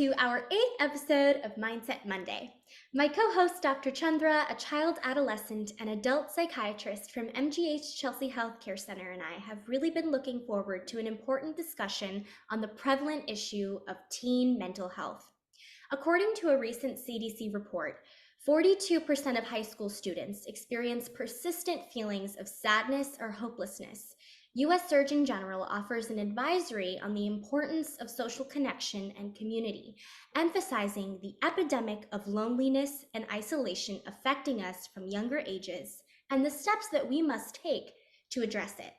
to our 8th episode of Mindset Monday. My co-host, Dr. Chandra, a child, adolescent, and adult psychiatrist from MGH Chelsea Healthcare Center, and I have really been looking forward to an important discussion on the prevalent issue of teen mental health. According to a recent CDC report, 42% of high school students experience persistent feelings of sadness or hopelessness. U.S. Surgeon General offers an advisory on the importance of social connection and community, emphasizing the epidemic of loneliness and isolation affecting us from younger ages and the steps that we must take to address it.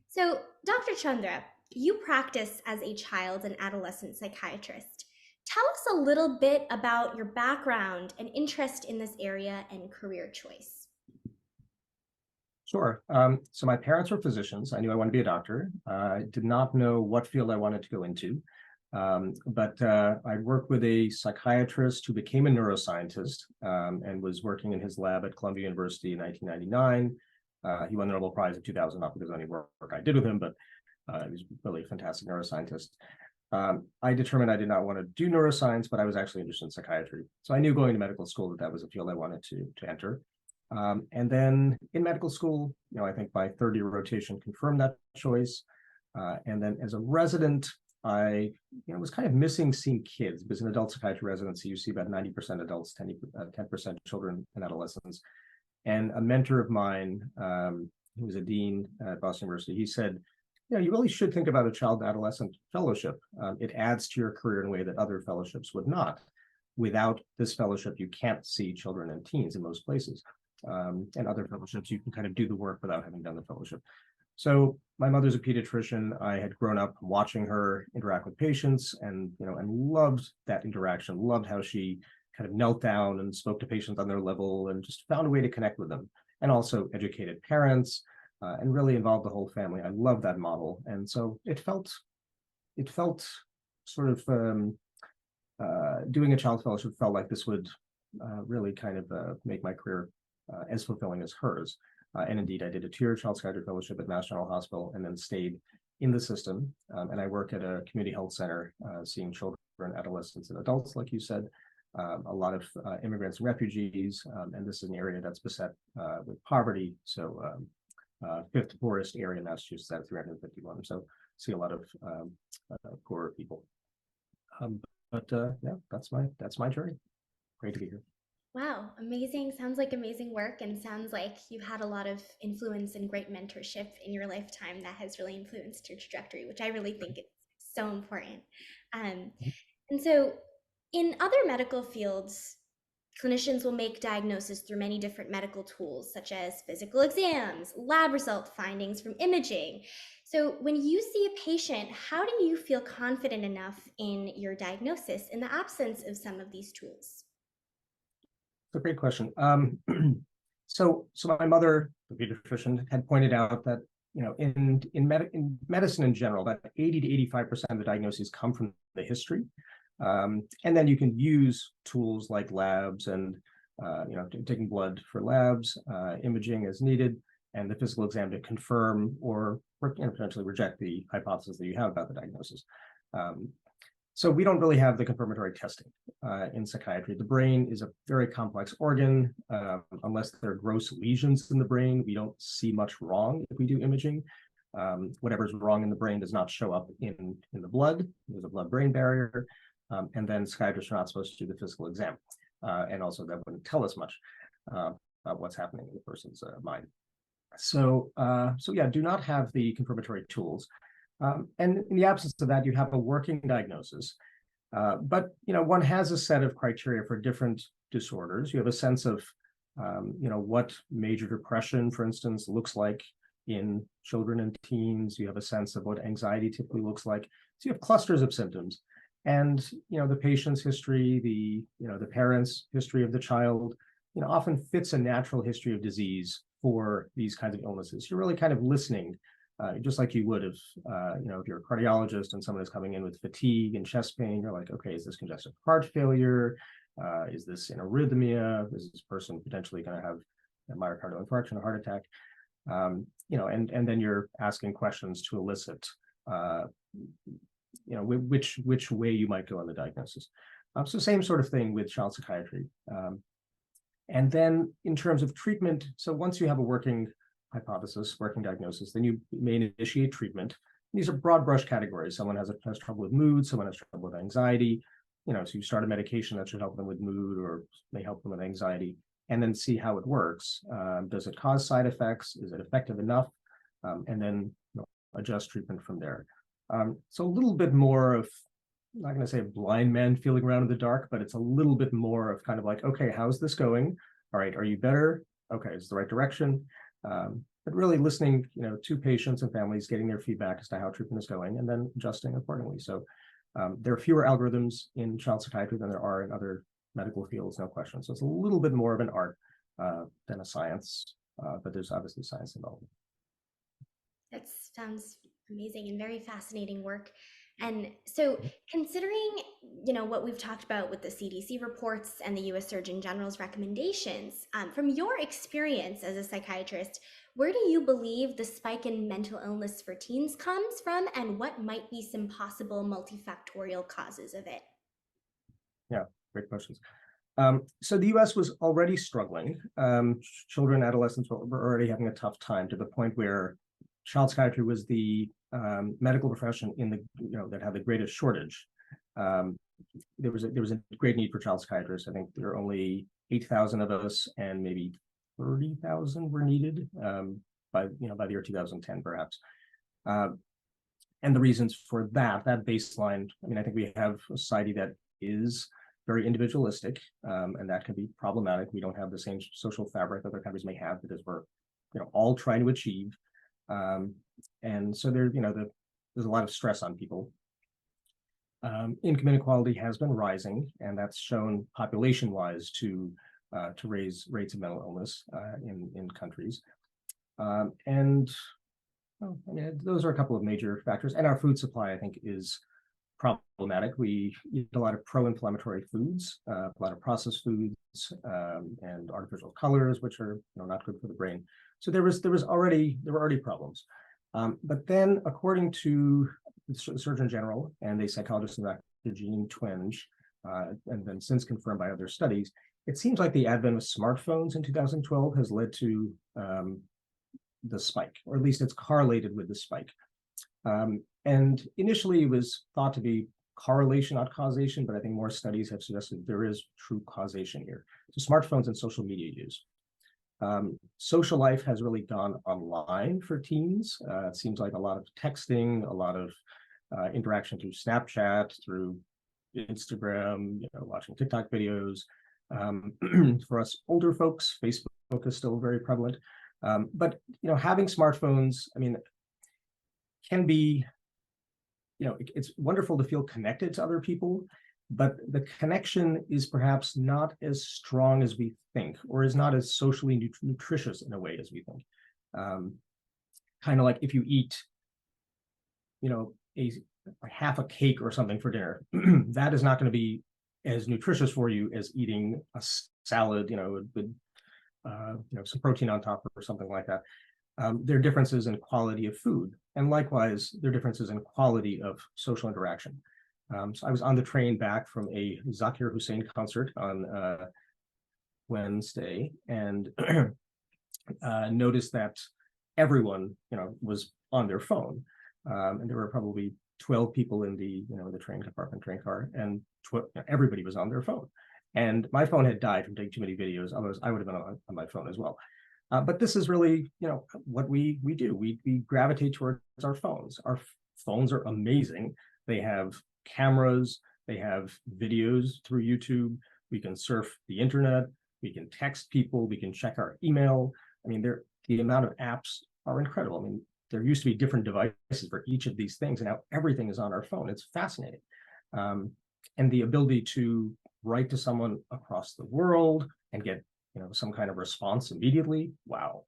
So, Dr. Chandra, you practice as a child and adolescent psychiatrist. Tell us a little bit about your background and interest in this area and career choice. Sure. So my parents were physicians. I knew I wanted to be a doctor. I did not know what field I wanted to go into. But I worked with a psychiatrist who became a neuroscientist and was working in his lab at Columbia University in 1999. He won the Nobel Prize in 2000, not because of any work I did with him, but he was really a fantastic neuroscientist. I determined I did not want to do neuroscience, but I was actually interested in psychiatry. So I knew going to medical school that was a field I wanted to enter. And then in medical school, I think my third-year rotation confirmed that choice. And then as a resident, I was kind of missing seeing kids, because in adult psychiatry residency, you see about 90% adults, 10% children and adolescents. And a mentor of mine, who was a dean at Boston University, he said, you really should think about a child and adolescent fellowship. It adds to your career in a way that other fellowships would not. Without this fellowship, you can't see children and teens in most places. And other fellowships, you can kind of do the work without having done the fellowship. So my mother's a pediatrician. I had grown up watching her interact with patients and loved that interaction, loved how she kind of knelt down and spoke to patients on their level and just found a way to connect with them, and also educated parents and really involved the whole family. I love that model. And so it felt sort of doing a child fellowship felt like this would really kind of make my career as fulfilling as hers. And indeed, I did a 2-year child psychiatry fellowship at Mass General Hospital and then stayed in the system. And I work at a community health center, seeing children, adolescents, and adults, like you said, a lot of immigrants and refugees. And this is an area that's beset with poverty. So 5th poorest area in Massachusetts out of 351. So see a lot of poorer people. Yeah, that's my journey. Great to be here. Wow, amazing. Sounds like amazing work, and sounds like you've had a lot of influence and great mentorship in your lifetime that has really influenced your trajectory, which I really think is so important. And so in other medical fields, clinicians will make diagnoses through many different medical tools, such as physical exams, lab result findings from imaging. So when you see a patient, how do you feel confident enough in your diagnosis in the absence of some of these tools? It's a great question. So my mother, the pediatrician, had pointed out that in medicine in general, that 80 to 85% of the diagnoses come from the history, and then you can use tools like labs and taking blood for labs, imaging as needed, and the physical exam to confirm or potentially reject the hypothesis that you have about the diagnosis. So we don't really have the confirmatory testing in psychiatry. The brain is a very complex organ. Unless there are gross lesions in the brain, we don't see much wrong if we do imaging. Whatever's wrong in the brain does not show up in the blood. There's a blood-brain barrier. And then psychiatrists are not supposed to do the physical exam. And also that wouldn't tell us much about what's happening in the person's mind. So yeah, do not have the confirmatory tools. And in the absence of that, you have a working diagnosis. But one has a set of criteria for different disorders. You have a sense of what major depression, for instance, looks like in children and teens. You have a sense of what anxiety typically looks like. So you have clusters of symptoms. And the patient's history, the parents' history of the child, often fits a natural history of disease for these kinds of illnesses. You're really kind of listening. Just like you would if you're a cardiologist and someone is coming in with fatigue and chest pain, you're like, okay, is this congestive heart failure? Is this an arrhythmia? Is this person potentially going to have a myocardial infarction, a heart attack? And then you're asking questions to elicit which way you might go on the diagnosis. So same sort of thing with child psychiatry. And then in terms of treatment, so once you have a working hypothesis, working diagnosis, then you may initiate treatment. These are broad brush categories. Someone has trouble with mood, someone has trouble with anxiety. So you start a medication that should help them with mood or may help them with anxiety, and then see how it works. Does it cause side effects? Is it effective enough? And then adjust treatment from there. So a little bit more of, I'm not going to say a blind man feeling around in the dark, but it's a little bit more of kind of like, okay, how's this going? All right, are you better? Okay, is it the right direction? But really listening, to patients and families, getting their feedback as to how treatment is going, and then adjusting accordingly. So there are fewer algorithms in child psychiatry than there are in other medical fields, no question. So it's a little bit more of an art than a science, but there's obviously science involved. That sounds amazing and very fascinating work. And so considering, what we've talked about with the CDC reports and the US Surgeon General's recommendations, from your experience as a psychiatrist, where do you believe the spike in mental illness for teens comes from, and what might be some possible multifactorial causes of it? Yeah, great questions. So the US was already struggling. Children, adolescents were already having a tough time, to the point where child psychiatry was the medical profession that had the greatest shortage. There was a great need for child psychiatrists. I think there are only 8,000 of us, and maybe 30,000 were needed by the year 2010, perhaps. And the reasons for that baseline, I think we have a society that is very individualistic, and that can be problematic. We don't have the same social fabric other countries may have, because we're all trying to achieve. And so there's a lot of stress on people. Income inequality has been rising, and that's shown population-wise to raise rates of mental illness in countries. Those are a couple of major factors. And our food supply, I think, is problematic. We eat a lot of pro-inflammatory foods, a lot of processed foods, and artificial colors, which are not good for the brain. So there were already problems. But then, according to the Surgeon General and a psychologist in Dr. Jean Twenge, and then since confirmed by other studies, it seems like the advent of smartphones in 2012 has led to the spike, or at least it's correlated with the spike. And initially, it was thought to be correlation, not causation, but I think more studies have suggested there is true causation here. So smartphones and social media use. Social life has really gone online for teens. It seems like a lot of texting, a lot of interaction through Snapchat, through Instagram, watching TikTok videos. For us older folks, Facebook is still very prevalent. But having smartphones, can be, it's wonderful to feel connected to other people, but the connection is perhaps not as strong as we think, or is not as socially nutritious in a way as we think. Kind of like if you eat, a half a cake or something for dinner, that is not going to be as nutritious for you as eating a salad, with some protein on top or something like that. There are differences in quality of food, and likewise, there are differences in quality of social interaction. So I was on the train back from a Zakir Hussain concert on Wednesday, and noticed that everyone, was on their phone, and there were probably 12 people in the, the train car, and everybody was on their phone. And my phone had died from taking too many videos. Otherwise, I would have been on my phone as well. But this is really, what we do. We gravitate towards our phones. Our phones are amazing. They have cameras. They have videos through YouTube. We can surf the internet. We can text people. We can check our email. The amount of apps are incredible. There used to be different devices for each of these things, and now everything is on our phone. It's fascinating. And the ability to write to someone across the world and get some kind of response immediately. Wow.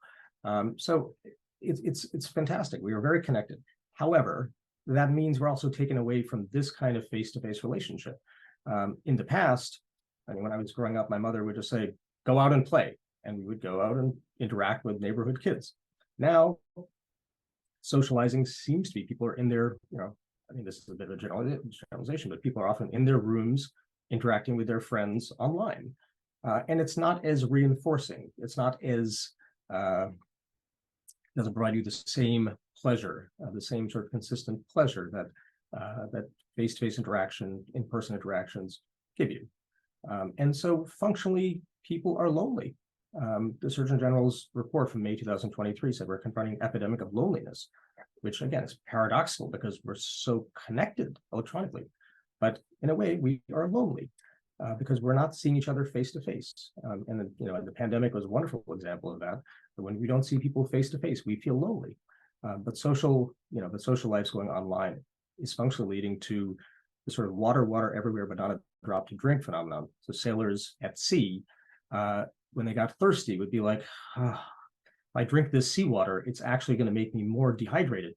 So it's fantastic. We are very connected. However, that means we're also taken away from this kind of face-to-face relationship. In the past, when I was growing up, my mother would just say, go out and play. And we would go out and interact with neighborhood kids. Now, socializing seems to be, people are in their, mean, this is a bit of a generalization, but people are often in their rooms interacting with their friends online. And it's not as reinforcing. It's not as, doesn't provide you the same pleasure, the same sort of consistent pleasure that face-to-face interaction, in-person interactions give you. And so functionally, people are lonely. The Surgeon General's report from May 2023 said we're confronting an epidemic of loneliness, which again is paradoxical because we're so connected electronically. But in a way, we are lonely because we're not seeing each other face to face. And the pandemic was a wonderful example of that. When we don't see people face to face, we feel lonely. But social life's going online is functionally leading to the sort of water everywhere, but not a drop to drink phenomenon. So sailors at sea, when they got thirsty, would be like, if I drink this seawater, it's actually going to make me more dehydrated.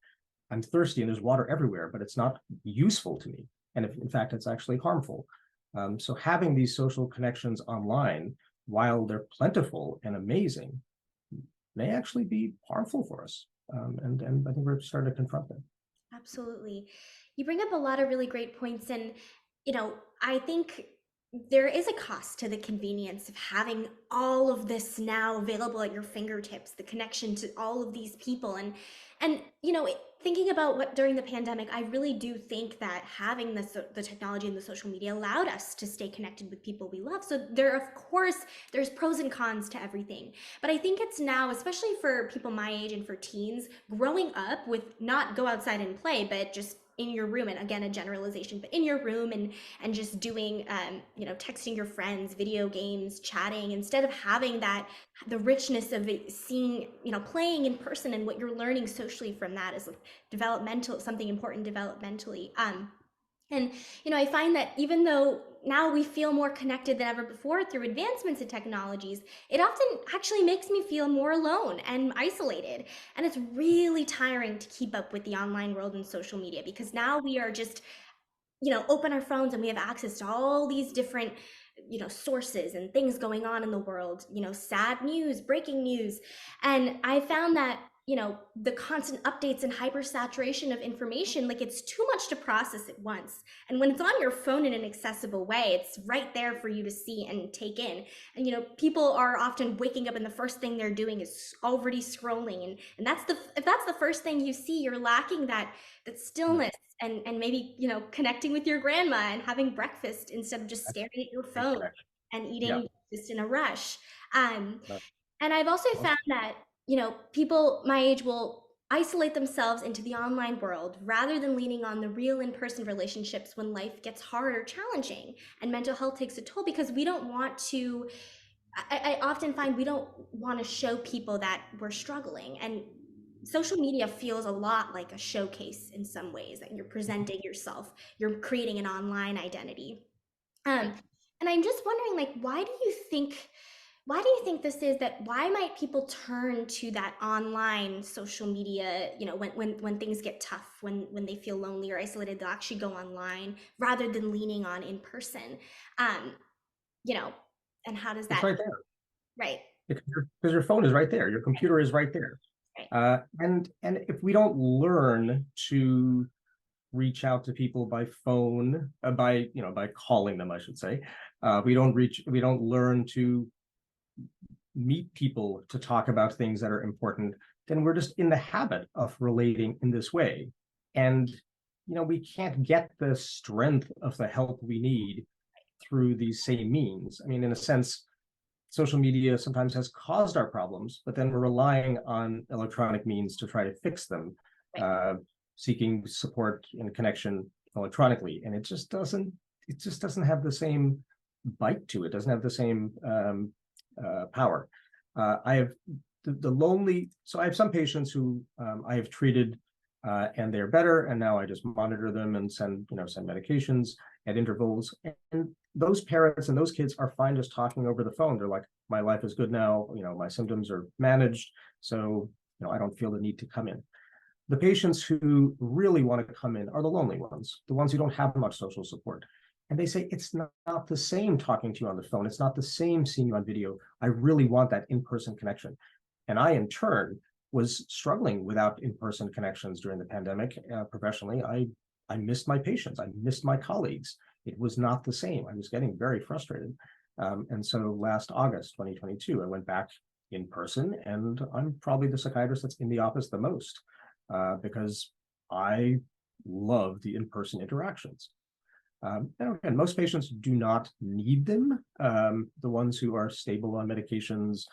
I'm thirsty and there's water everywhere, but it's not useful to me. And in fact, it's actually harmful. So having these social connections online, while they're plentiful and amazing, may actually be harmful for us. And I think we're starting to confront them. Absolutely. You bring up a lot of really great points. And, I think there is a cost to the convenience of having all of this now available at your fingertips, the connection to all of these people. And thinking about what during the pandemic, I really do think that having the technology and the social media allowed us to stay connected with people we love. So there's pros and cons to everything. But I think it's now, especially for people my age and for teens, growing up with not go outside and play, but just in your room, and again, a generalization, but in your room and just doing, texting your friends, video games, chatting, instead of having the richness of it, seeing, playing in person, and what you're learning socially from that is something important developmentally. And I find that even though now we feel more connected than ever before through advancements in technologies, it often actually makes me feel more alone and isolated. And it's really tiring to keep up with the online world and social media, because now we are just, open our phones and we have access to all these different, sources and things going on in the world, sad news, breaking news. And I found that the constant updates and hypersaturation of information, like, it's too much to process at once. And when it's on your phone in an accessible way, it's right there for you to see and take in. And people are often waking up and the first thing they're doing is already scrolling. And if that's the first thing you see, you're lacking that stillness and maybe connecting with your grandma and having breakfast instead of just staring at your phone and eating just in a rush. And I've also found that people my age will isolate themselves into the online world rather than leaning on the real in-person relationships when life gets hard or challenging and mental health takes a toll, because we don't want to. I often find we don't want to show people that we're struggling, and social media feels a lot like a showcase in some ways, that you're presenting yourself, you're creating an online identity. And I'm just wondering, like, why do you think this is? That why might people turn to that online social media, when things get tough, when they feel lonely or isolated, they'll actually go online rather than leaning on in person. And how does that? It's right there. Right. Because your phone is right there, your computer is right there. Right. And if we don't learn to reach out to people by phone, by calling them, I should say, we don't learn to meet people to talk about things that are important, then we're just in the habit of relating in this way. And, we can't get the strength of the help we need through these same means. I mean, in a sense, social media sometimes has caused our problems, but then we're relying on electronic means to try to fix them, seeking support and connection electronically. And it just doesn't have the same bite to it, doesn't have the same power. I have so I have some patients who I have treated and they're better, and now I just monitor them and send medications at intervals. And those parents and those kids are fine just talking over the phone. They're like, my life is good now, my symptoms are managed, so I don't feel the need to come in. The patients who really want to come in are the lonely ones, the ones who don't have much social support. And they say, it's not the same talking to you on the phone. It's not the same seeing you on video. I really want that in-person connection. And I, in turn, was struggling without in-person connections during the pandemic. Professionally, I I missed my patients. I missed my colleagues. It was not the same. I was getting very frustrated. And so last August, 2022, I went back in person, and I'm probably the psychiatrist that's in the office the most, because I love the in-person interactions. And again, most patients do not need them. The ones who are stable on medications,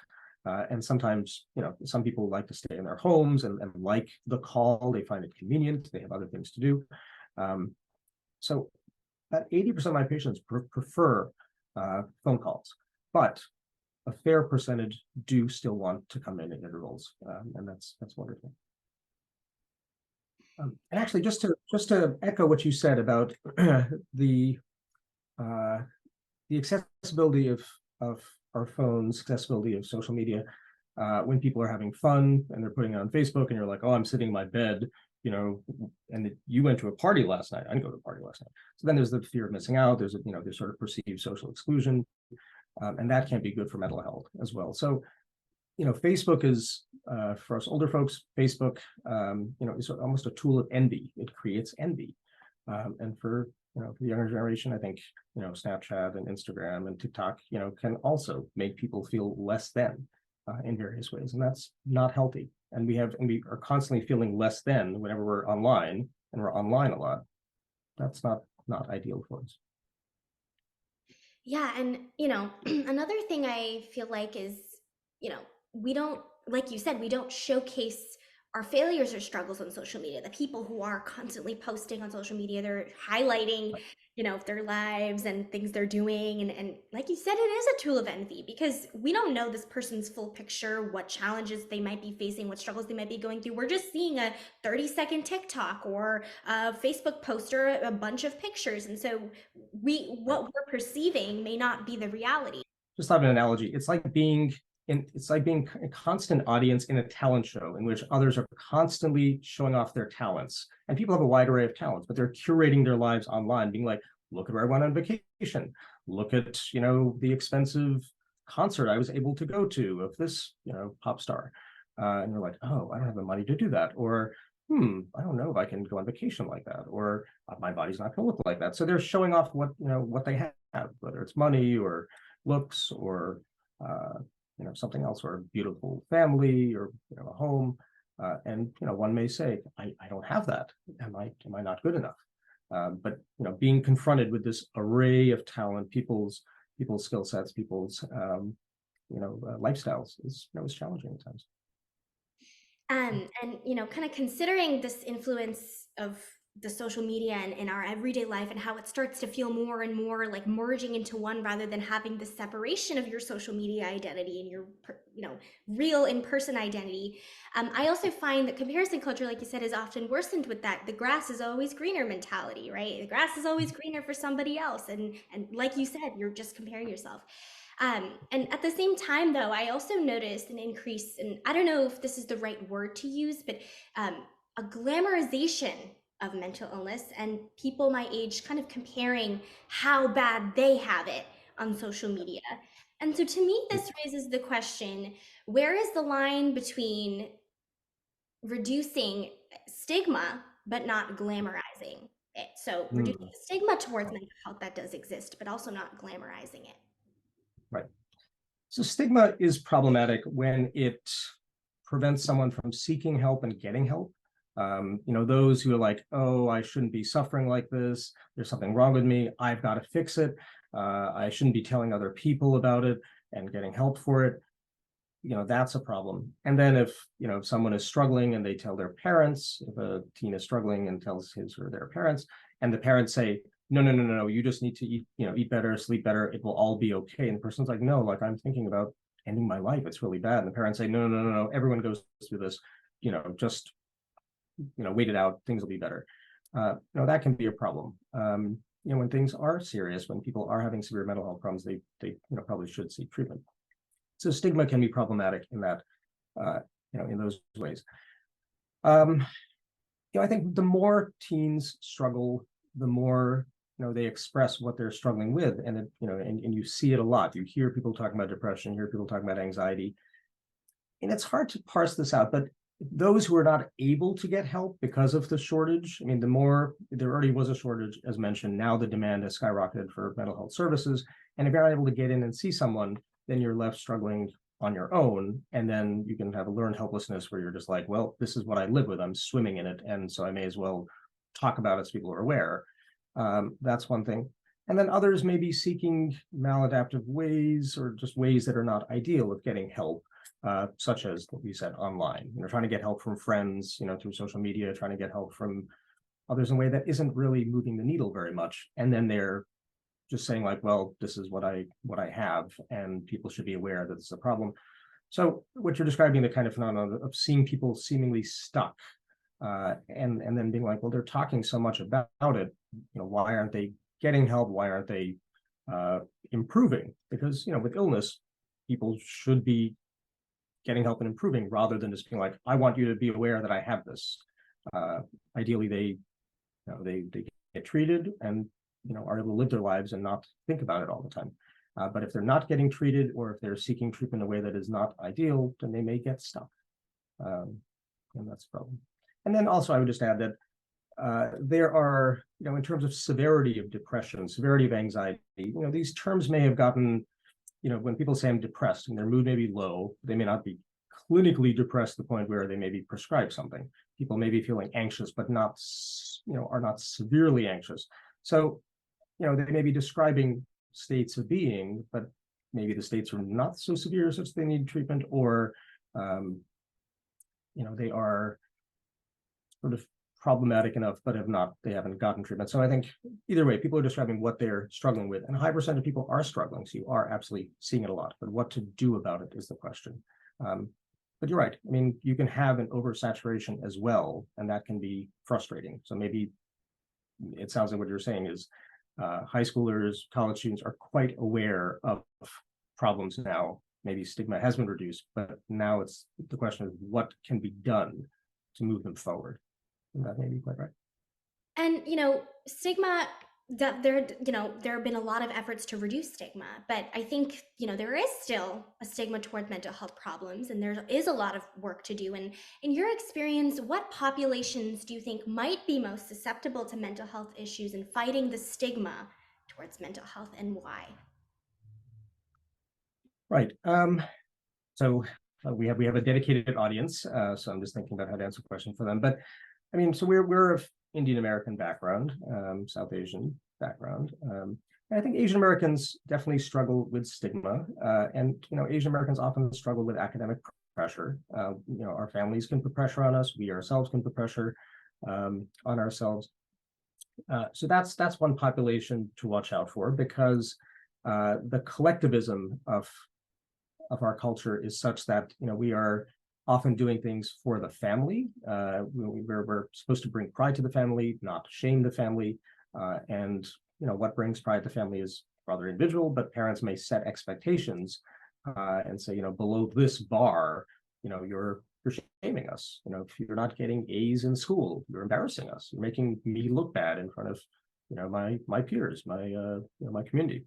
and sometimes, some people like to stay in their homes and like the call. They find it convenient. They have other things to do. So about 80% of my patients prefer phone calls, but a fair percentage do still want to come in at intervals, and that's wonderful. And actually, just to echo what you said about the accessibility of our phones, accessibility of social media, when people are having fun and they're putting it on Facebook, and you're like, oh, I'm sitting in my bed, and you went to a party last night. I didn't go to a party last night. So then there's the fear of missing out. There's there's sort of perceived social exclusion, and that can be good for mental health as well. So, Facebook is, for us older folks, Facebook, is almost a tool of envy. It creates envy. And for the younger generation, I think, Snapchat and Instagram and TikTok, can also make people feel less than in various ways. And that's not healthy. And we are constantly feeling less than whenever we're online, and we're online a lot. That's not ideal for us. Yeah, and another thing I feel like is, we don't, like you said, we don't showcase our failures or struggles on social media. The people who are constantly posting on social media, they're highlighting, their lives and things they're doing. And like you said, it is a tool of envy, because we don't know this person's full picture, what challenges they might be facing, what struggles they might be going through. We're just seeing a 30-second TikTok or a Facebook post or a bunch of pictures. And so what we're perceiving may not be the reality. Just have an analogy. It's like being a constant audience in a talent show in which others are constantly showing off their talents. And people have a wide array of talents, but they're curating their lives online, being like, look at where I went on vacation. Look at, the expensive concert I was able to go to of this, pop star. And you're like, oh, I don't have the money to do that. Or, I don't know if I can go on vacation like that. Or my body's not going to look like that. So they're showing off what they have, whether it's money or looks or, something else, or a beautiful family, or a home, and one may say, I don't have that. Am I not good enough? But being confronted with this array of talent, people's skill sets, people's lifestyles is challenging at times. And kind of considering this influence of the social media in our everyday life, and how it starts to feel more and more like merging into one, rather than having the separation of your social media identity and your real in-person identity. I also find that comparison culture, like you said, is often worsened with that. The grass is always greener mentality, right? The grass is always greener for somebody else. And like you said, you're just comparing yourself. And at the same time, though, I also noticed an increase, and I don't know if this is the right word to use, but a glamorization of mental illness, and people my age kind of comparing how bad they have it on social media. And so to me, this raises the question, where is the line between reducing stigma but not glamorizing it? So reducing the stigma towards mental health that does exist, but also not glamorizing it. Right. So stigma is problematic when it prevents someone from seeking help and getting help. Those who are like, oh, I shouldn't be suffering like this. There's something wrong with me. I've got to fix it. I shouldn't be telling other people about it and getting help for it. That's a problem. And then if someone is struggling and they tell their parents, if a teen is struggling and tells his or their parents, and the parents say, no, you just need to eat better, sleep better, it will all be okay. And the person's like, no, like, I'm thinking about ending my life. It's really bad. And the parents say, no, everyone goes through this, just wait it out, things will be better. That can be a problem. When things are serious, when people are having severe mental health problems, they probably should seek treatment. So stigma can be problematic in that, in those ways. I think the more teens struggle, the more they express what they're struggling with, and and you see it a lot. You hear people talking about depression, you hear people talking about anxiety, and it's hard to parse this out. But those who are not able to get help because of the shortage, I mean, there already was a shortage, as mentioned, now the demand has skyrocketed for mental health services. And if you're not able to get in and see someone, then you're left struggling on your own. And then you can have a learned helplessness where you're just like, well, this is what I live with. I'm swimming in it. And so I may as well talk about it so people are aware. That's one thing. And then others may be seeking maladaptive ways or just ways that are not ideal of getting help. Such as what we said, online, trying to get help from friends, through social media, trying to get help from others in a way that isn't really moving the needle very much. And then they're just saying like, well, this is what I have, and people should be aware that this is a problem. So what you're describing, the kind of phenomenon of seeing people seemingly stuck, and then being like, well, they're talking so much about it, why aren't they getting help? Why aren't they improving? Because, with illness, people should be getting help and improving rather than just being like, I want you to be aware that I have this. Ideally, they get treated and are able to live their lives and not think about it all the time. But if they're not getting treated, or if they're seeking treatment in a way that is not ideal, then they may get stuck. And that's a problem. And then also I would just add that there are, in terms of severity of depression, severity of anxiety, these terms may have gotten, when people say I'm depressed and their mood may be low, they may not be clinically depressed to the point where they may be prescribed something. People may be feeling anxious, but not, are not severely anxious. So, they may be describing states of being, but maybe the states are not so severe such that they need treatment, or, they are sort of problematic enough, but they haven't gotten treatment. So I think either way, people are describing what they're struggling with, and a high percent of people are struggling. So you are absolutely seeing it a lot, but what to do about it is the question. But you're right. I mean, you can have an oversaturation as well, and that can be frustrating. So maybe it sounds like what you're saying is high schoolers, college students are quite aware of problems now. Maybe stigma has been reduced, but now it's the question of what can be done to move them forward. That may be quite right. And, stigma, that there have been a lot of efforts to reduce stigma, but I think, there is still a stigma toward mental health problems, and there is a lot of work to do. And in your experience, what populations do you think might be most susceptible to mental health issues and fighting the stigma towards mental health, and why? Right. So we have a dedicated audience. So I'm just thinking about how to answer a question for them. But I mean, so we're of Indian American background, South Asian background. And I think Asian Americans definitely struggle with stigma, and Asian Americans often struggle with academic pressure. Our families can put pressure on us. We ourselves can put pressure on ourselves. So that's one population to watch out for, because the collectivism of our culture is such that we are often doing things for the family. We're supposed to bring pride to the family, not shame the family. And what brings pride to the family is rather individual, but parents may set expectations and say, below this bar, you're shaming us. If you're not getting A's in school, you're embarrassing us. You're making me look bad in front of my peers, my community.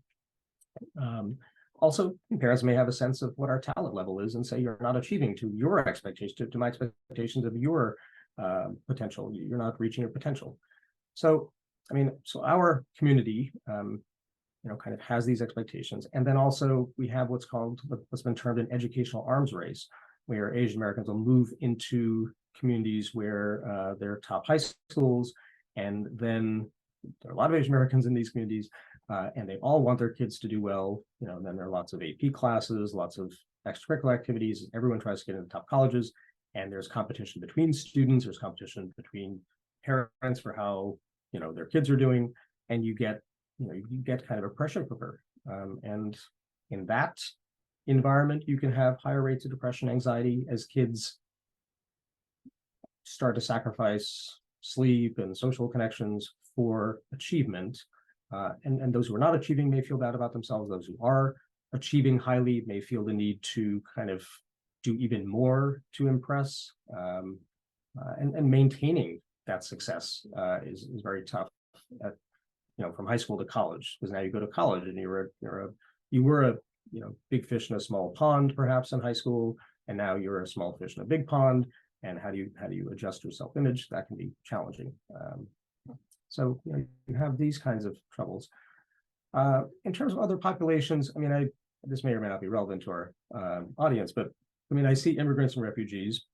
Also, parents may have a sense of what our talent level is and say you're not achieving to your expectations, to my expectations of your potential. You're not reaching your potential. So, I mean, so our community, kind of has these expectations. And then also we have what's been termed an educational arms race, where Asian Americans will move into communities where they're top high schools, and then there are a lot of Asian Americans in these communities, and they all want their kids to do well. And then there are lots of AP classes, lots of extracurricular activities. Everyone tries to get into top colleges, and there's competition between students. There's competition between parents for how their kids are doing, and you get kind of a pressure cooker. And in that environment, you can have higher rates of depression, anxiety, as kids start to sacrifice sleep and social connections for achievement. And those who are not achieving may feel bad about themselves. Those who are achieving highly may feel the need to kind of do even more to impress. And maintaining that success is very tough from high school to college, because now you go to college and you were a big fish in a small pond perhaps in high school, and now you're a small fish in a big pond. and how do you adjust your self-image? That can be challenging. So you have these kinds of troubles. In terms of other populations, I mean, this may or may not be relevant to our audience, but I mean, I see immigrants and refugees,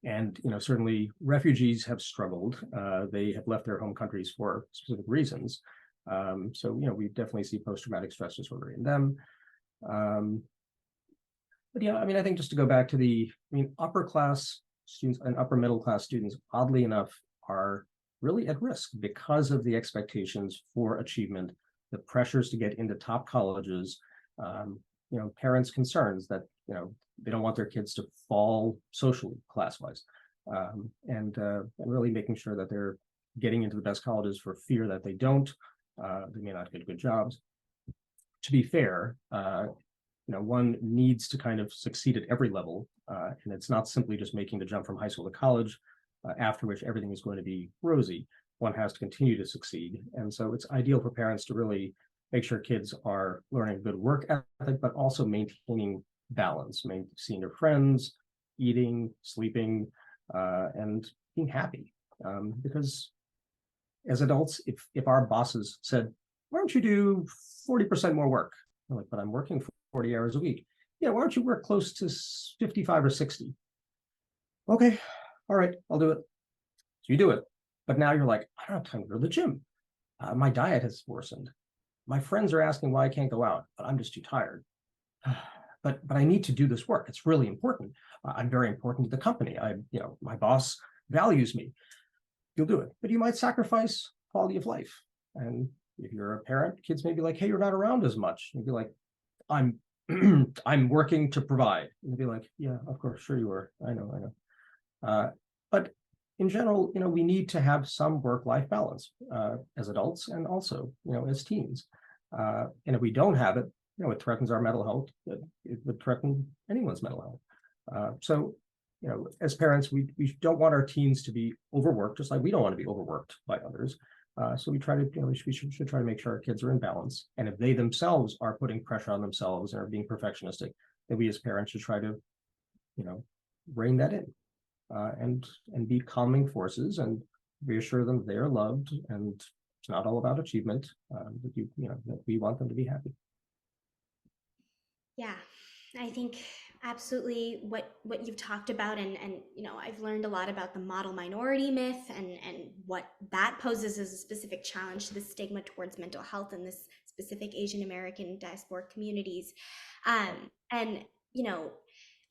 and certainly refugees have struggled. They have left their home countries for specific reasons. So we definitely see post-traumatic stress disorder in them. But yeah, I mean, I think just to go back to upper class students and upper middle class students, oddly enough, are really at risk because of the expectations for achievement, the pressures to get into top colleges, parents' concerns that they don't want their kids to fall socially, class-wise, and really making sure that they're getting into the best colleges for fear that they don't, they may not get good jobs. To be fair, one needs to kind of succeed at every level, and it's not simply just making the jump from high school to college, after which everything is going to be rosy. One has to continue to succeed, and so it's ideal for parents to really make sure kids are learning good work ethic, but also maintaining balance, seeing their friends, eating, sleeping, and being happy. Because as adults, if our bosses said, "Why don't you do 40% more work?" I'm like, "But I'm working 40 hours a week." "Yeah, why don't you work close to 55 or 60? "Okay, all right, I'll do it." So you do it. But now you're like, "I don't have time to go to the gym. My diet has worsened. My friends are asking why I can't go out, but I'm just too tired. But I need to do this work. It's really important. I'm very important to the company. My boss values me." You'll do it, but you might sacrifice quality of life. And if you're a parent, kids may be like, "Hey, you're not around as much." You'd be like, "I'm I'm working to provide." And you'd be like, "Yeah, of course, sure you are. I know. But in general, we need to have some work-life balance as adults and also, as teens. And if we don't have it, it threatens our mental health. It would threaten anyone's mental health. So, as parents, we don't want our teens to be overworked, just like we don't want to be overworked by others. So we try to, we should try to make sure our kids are in balance. And if they themselves are putting pressure on themselves and are being perfectionistic, then we as parents should try to, rein that in. And be calming forces and reassure them they are loved, and it's not all about achievement. That we want them to be happy. Yeah, I think absolutely what you've talked about, and I've learned a lot about the model minority myth and what that poses as a specific challenge to the stigma towards mental health in this specific Asian American diasporic communities. And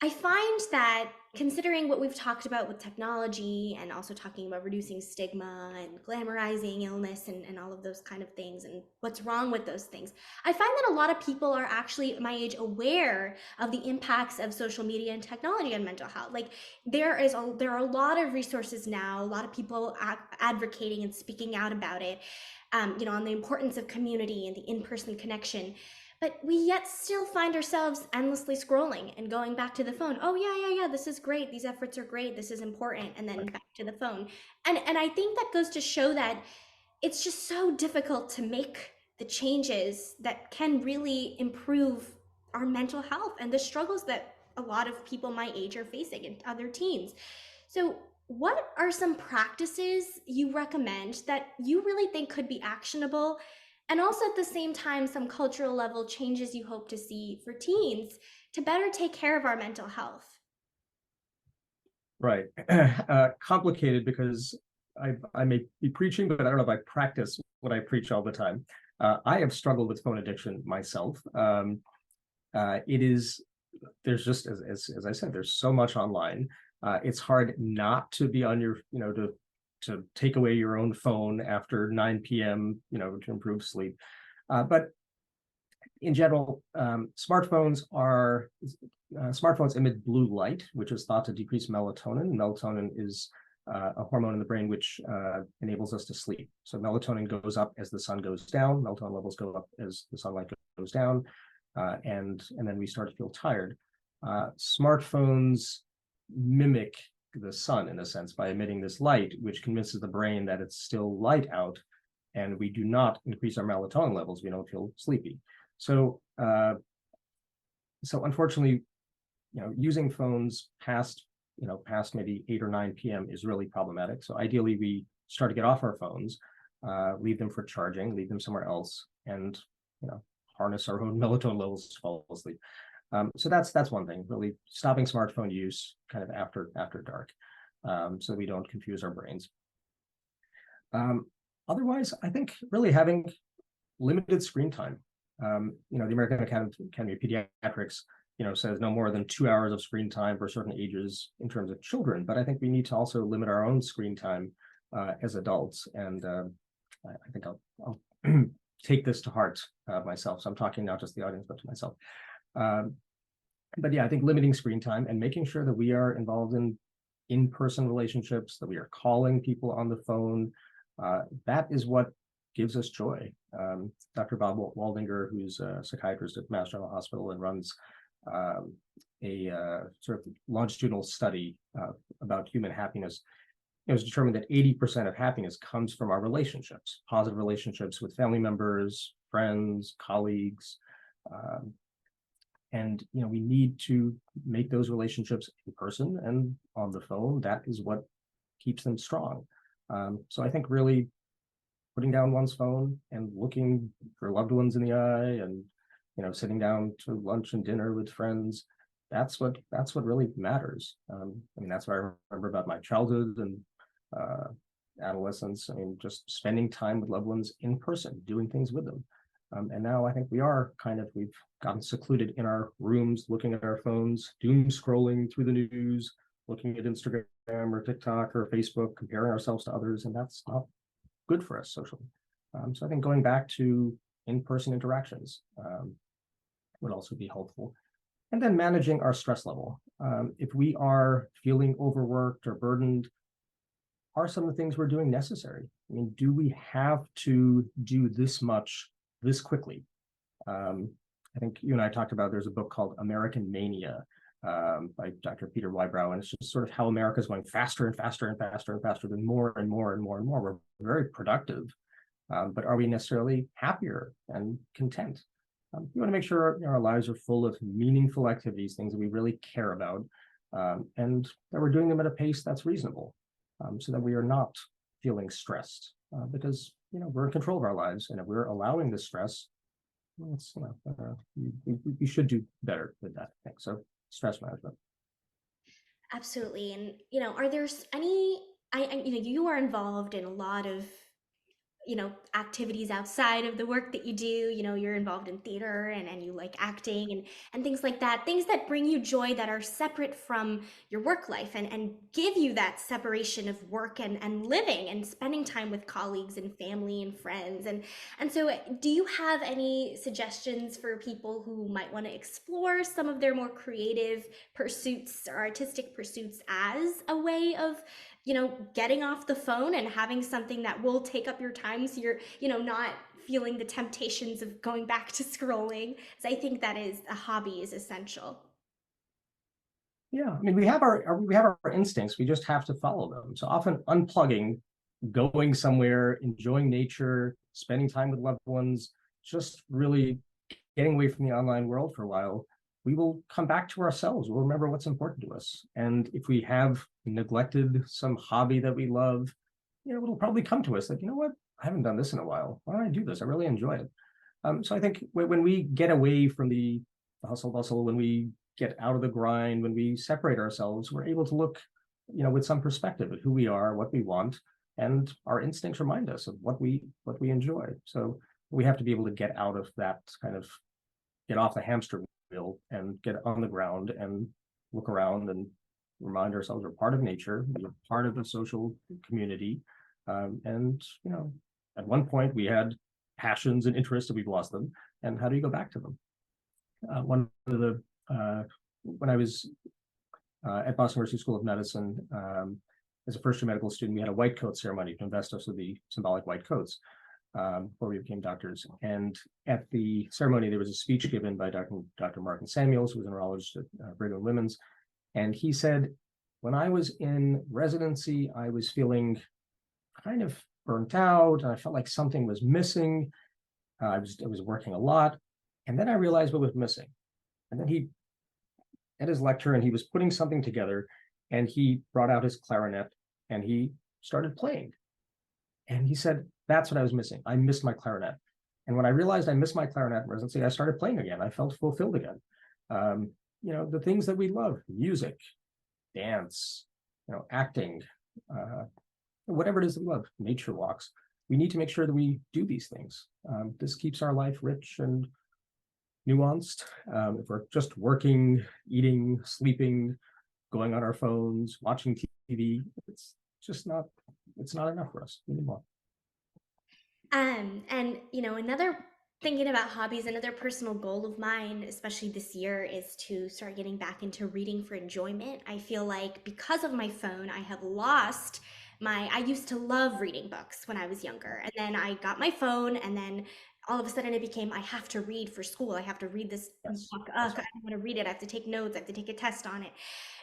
I find that, considering what we've talked about with technology and also talking about reducing stigma and glamorizing illness and all of those kind of things and what's wrong with those things, I find that a lot of people are actually my age aware of the impacts of social media and technology on mental health. Like there are a lot of resources now, a lot of people advocating and speaking out about it, on the importance of community and the in-person connection. But we yet still find ourselves endlessly scrolling and going back to the phone. "Oh yeah, this is great. These efforts are great. This is important." And then back to the phone. And I think that goes to show that it's just so difficult to make the changes that can really improve our mental health and the struggles that a lot of people my age are facing and other teens. So what are some practices you recommend that you really think could be actionable, and also at the same time some cultural level changes you hope to see for teens to better take care of our mental health? Right. Complicated because I may be preaching, but I don't know if I practice what I preach all the time. I have struggled with phone addiction myself. There's just, as I said, there's so much online. It's hard not to be on your, to take away your own phone after 9 p.m., to improve sleep. But in general, smartphones emit blue light, which is thought to decrease melatonin. Melatonin is a hormone in the brain which enables us to sleep. So melatonin goes up as the sun goes down. Melatonin levels go up as the sunlight goes down, and then we start to feel tired. Smartphones mimic the sun in a sense by emitting this light, which convinces the brain that it's still light out, and we do not increase our melatonin levels. We don't feel sleepy. So unfortunately, using phones past past maybe 8 or 9 p.m. is really problematic. So ideally, we start to get off our phones, leave them for charging, leave them somewhere else, and harness our own melatonin levels to fall asleep. So that's one thing, really stopping smartphone use kind of after dark, so we don't confuse our brains. Otherwise, I think really having limited screen time. The American Academy of Pediatrics, says no more than 2 hours of screen time for certain ages in terms of children. But I think we need to also limit our own screen time as adults. And I think I'll take this to heart myself. So I'm talking not just the audience, but to myself. But yeah, I think limiting screen time and making sure that we are involved in in-person relationships, that we are calling people on the phone. That is what gives us joy. Dr. Bob Waldinger, who's a psychiatrist at Mass General Hospital and runs a sort of longitudinal study about human happiness, it was determined that 80% of happiness comes from our relationships, positive relationships with family members, friends, colleagues. And we need to make those relationships in person and on the phone. That is what keeps them strong. So I think really putting down one's phone and looking for loved ones in the eye, and sitting down to lunch and dinner with friends, that's what really matters. That's what I remember about my childhood and adolescence. Just spending time with loved ones in person, doing things with them. And now I think we've gotten secluded in our rooms, looking at our phones, doom scrolling through the news, looking at Instagram or TikTok or Facebook, comparing ourselves to others, and that's not good for us socially. So I think going back to in-person interactions would also be helpful. And then managing our stress level. If we are feeling overworked or burdened, are some of the things we're doing necessary? Do we have to do this much this quickly? I think you and I talked about, there's a book called American Mania by Dr. Peter Wybrow, and it's just sort of how America's going faster and faster and faster and faster, than more and more and more and more. We're very productive, but are we necessarily happier and content? We want to make sure our lives are full of meaningful activities, things that we really care about, and that we're doing them at a pace that's reasonable, so that we are not feeling stressed, because we're in control of our lives, and if we're allowing the stress, we should do better with that. I think so. Stress management. Absolutely. And are there any you are involved in a lot of activities outside of the work that you do. You're involved in theater and you like acting and things like that, things that bring you joy, that are separate from your work life and give you that separation of work and living and spending time with colleagues and family and friends. And so do you have any suggestions for people who might want to explore some of their more creative pursuits or artistic pursuits as a way of getting off the phone and having something that will take up your time, so you're, not feeling the temptations of going back to scrolling? So I think that is a hobby is essential. Yeah, we have our instincts. We just have to follow them. So often unplugging, going somewhere, enjoying nature, spending time with loved ones, just really getting away from the online world for a while, we will come back to ourselves. We'll remember what's important to us. And if we have neglected some hobby that we love, it'll probably come to us like, what? I haven't done this in a while. Why don't I do this? I really enjoy it. So I think when we get away from the hustle bustle, when we get out of the grind, when we separate ourselves, we're able to look, with some perspective at who we are, what we want, and our instincts remind us of what we enjoy. So we have to be able to get out of that, kind of get off the hamster wheel and get on the ground and look around and remind ourselves we're part of nature, we're part of a social community. And at one point we had passions and interests, and we've lost them. And how do you go back to them? One of the when I was at Boston University School of Medicine, as a first-year medical student, we had a white coat ceremony to invest us with the symbolic white coats before we became doctors. And at the ceremony, there was a speech given by Dr. Martin Samuels, who was a neurologist at Brigham and Women's. And he said, when I was in residency, I was feeling kind of burnt out, and I felt like something was missing. I was working a lot. And then I realized what was missing. And then he, at his lecture, and he was putting something together, and he brought out his clarinet and he started playing. And he said, that's what I was missing. I missed my clarinet. And when I realized I missed my clarinet in residency, I started playing again. I felt fulfilled again. The things that we love, music, dance, acting, whatever it is that we love, nature walks. We need to make sure that we do these things. This keeps our life rich and nuanced. If we're just working, eating, sleeping, going on our phones, watching TV, it's not enough for us. We need more. And another thinking about hobbies, another personal goal of mine, especially this year, is to start getting back into reading for enjoyment. I feel like because of my phone, I have lost I used to love reading books when I was younger, and then I got my phone, and then all of a sudden it became, I have to read for school. I have to read this Yes, book. that's I right. want to read it. I have to take notes. I have to take a test on it.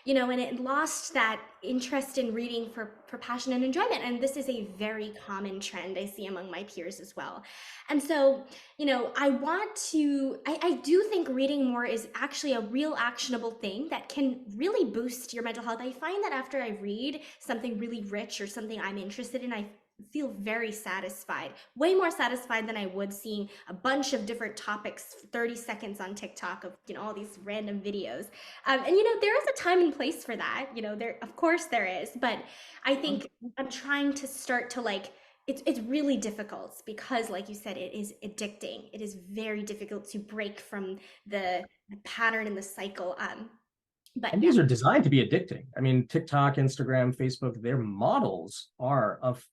And it lost that interest in reading for passion and enjoyment. And this is a very common trend I see among my peers as well. And so, I do think reading more is actually a real actionable thing that can really boost your mental health. I find that after I read something really rich or something I'm interested in, I feel very satisfied, way more satisfied than I would seeing a bunch of different topics, 30 seconds on TikTok of, all these random videos. There is a time and place for that, of course there is, but I think I'm trying to start to it's really difficult because, like you said, it is addicting. It is very difficult to break from the pattern and the cycle. But And yeah. these are designed to be addicting. I mean, TikTok, Instagram, Facebook, their models are of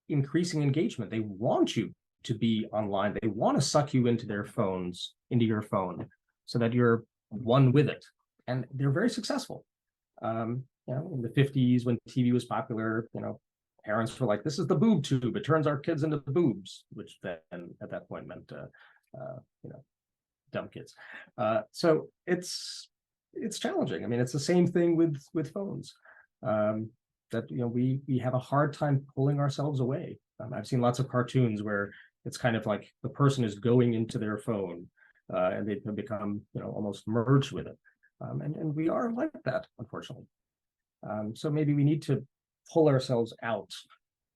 increasing engagement. They want you to be online. They want to suck you into their phones, into your phone, so that you're one with it. And they're very successful. In the 50s, when TV was popular, parents were like, this is the boob tube. It turns our kids into the boobs, which then at that point meant, dumb kids. So it's challenging. I mean, it's the same thing with phones. That we have a hard time pulling ourselves away. I've seen lots of cartoons where it's kind of like the person is going into their phone, and they become almost merged with it. And we are like that, unfortunately. So maybe we need to pull ourselves out,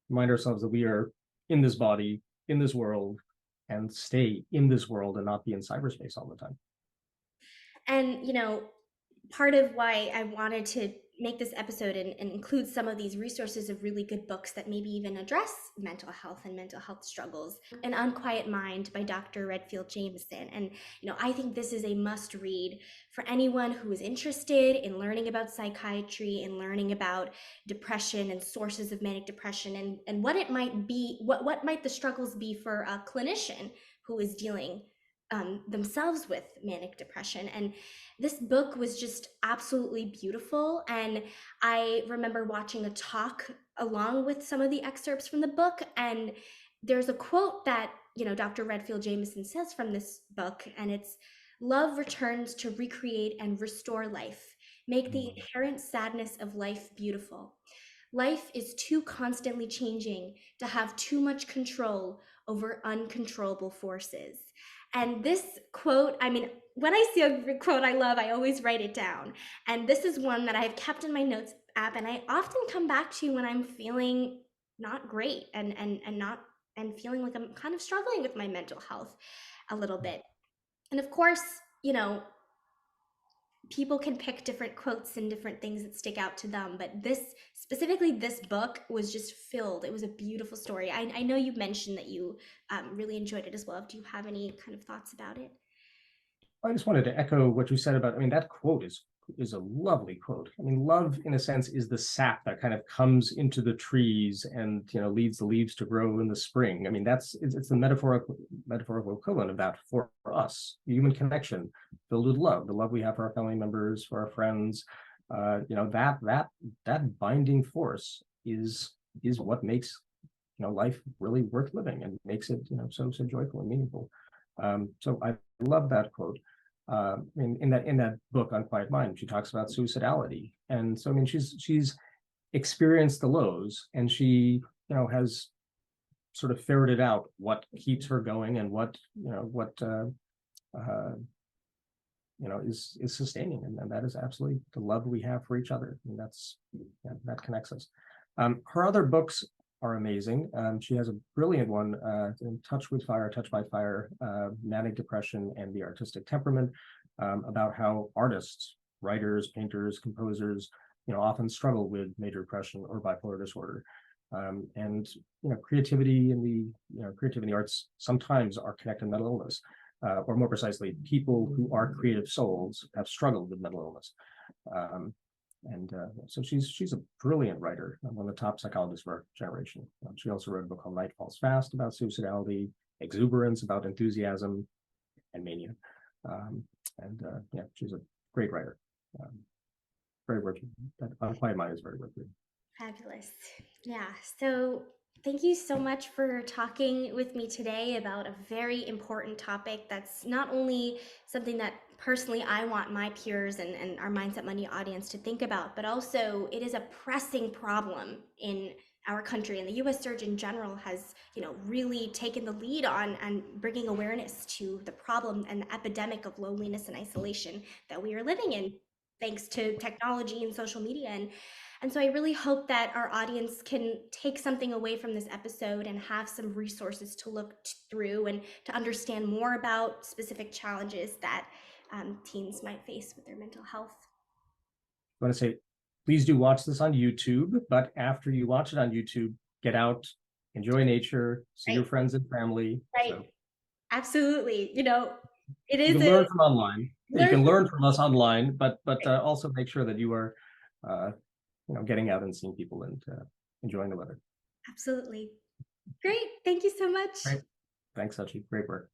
remind ourselves that we are in this body, in this world, and stay in this world and not be in cyberspace all the time. And, part of why I wanted to make this episode and include some of these resources of really good books that maybe even address mental health and mental health struggles. An Unquiet Mind by Dr. Redfield Jamison. And, I think this is a must read for anyone who is interested in learning about psychiatry and learning about depression and sources of manic depression and what it might be, what might the struggles be for a clinician who is dealing themselves with manic depression. And this book was just absolutely beautiful. And I remember watching a talk along with some of the excerpts from the book. And there's a quote that, Dr. Redfield Jamison says from this book, and it's, "Love returns to recreate and restore life, make the inherent sadness of life beautiful. Life is too constantly changing to have too much control over uncontrollable forces." And this quote, I mean, when I see a quote I love, I always write it down. And this is one that I've kept in my notes app, and I often come back to when I'm feeling not great and not and feeling like I'm kind of struggling with my mental health a little bit. And of course, people can pick different quotes and different things that stick out to them, but specifically this book was just filled. It was a beautiful story. I know you mentioned that you really enjoyed it as well. Do you have any kind of thoughts about it? I just wanted to echo what you said about, I mean, that quote is a lovely quote. I mean, love, in a sense, is the sap that kind of comes into the trees and leads the leaves to grow in the spring. I mean, it's the metaphorical equivalent of that for us. Human connection filled with love, the love we have for our family members, for our friends. That binding force is what makes life really worth living and makes it so joyful and meaningful. So I love that quote. In that book, Unquiet Mind, she talks about suicidality, and so I mean she's experienced the lows, and she has sort of ferreted out what keeps her going and what is sustaining, and that is absolutely the love we have for each other. And that connects us. Her other books are amazing. She has a brilliant one, In Touch with Fire, Touched by Fire, Manic Depression and the Artistic Temperament, about how artists, writers, painters, composers, often struggle with major depression or bipolar disorder. And creativity in the arts sometimes are connected to mental illness, or more precisely, people who are creative souls have struggled with mental illness. So she's a brilliant writer, one of the top psychologists of our generation. She also wrote a book called Night Falls Fast about suicidality, Exuberance about enthusiasm and mania. She's a great writer. Very worth it. That Unquiet Mind is very worth it. Fabulous. Yeah. So thank you so much for talking with me today about a very important topic that's not only something that personally I want my peers and our Mindset Monday audience to think about, but also it is a pressing problem in our country, and the U.S. Surgeon General has, really taken the lead on bringing awareness to the problem and the epidemic of loneliness and isolation that we are living in, thanks to technology and social media. And so I really hope that our audience can take something away from this episode and have some resources to look through and to understand more about specific challenges that teens might face with their mental health. I want to say, please do watch this on YouTube, but after you watch it on YouTube, get out, enjoy nature, see your friends and family. Right. So, absolutely. It is. You can learn from online. You can learn from us online, but also make sure that you are, getting out and seeing people and enjoying the weather. Absolutely. Great. Thank you so much. Great. Thanks, Sachi. Great work.